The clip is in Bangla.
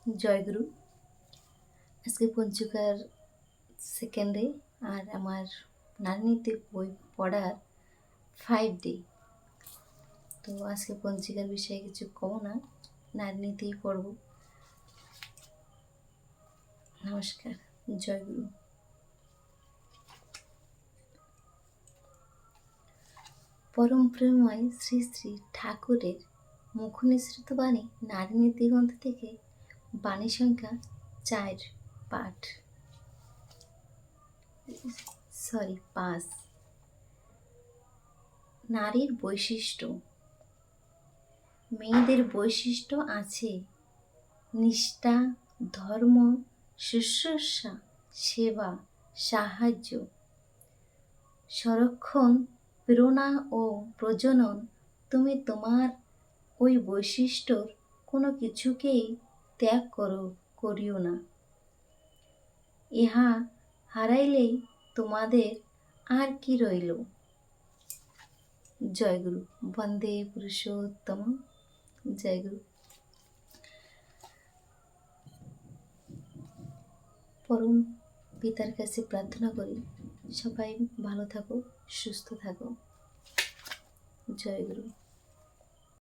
জয়গুরু। আজকে পঞ্চুকার সেকেন্ডে আর আমার নাতনিতে বই পড়ার 5 ডে। তো আজকে পঞ্চিকার বিষয়ে কিছু কম না, নাতনিতেই পড়ব। নমস্কার, জয়গুরু। পরম প্রেমময় শ্রী শ্রী ঠাকুরের মুখনিসৃত বাণী নারীনীতি গ্রন্থ থেকে বাণী সংখ্যা 4 পাঠ 5। নারীর বৈশিষ্ট্য। মেয়েদের বৈশিষ্ট্য আছে নিষ্ঠা, ধর্ম, শুশ্রূষা, সেবা, সাহায্য, সংরক্ষণ, প্রেরণা ও প্রজনন। তুমি তোমার ওই বৈশিষ্ট্যর কোনো কিছুকেই ত্যাগ করিও না। ইহা হারাইলেই তোমাদের আর কি রইল। জয়গুরু। বন্দে পুরুষোত্তম। জয়গুরু। পরম পিতার কাছে প্রার্থনা করি সবাই ভালো থাকো, সুস্থ থাকো। জয়গুরু।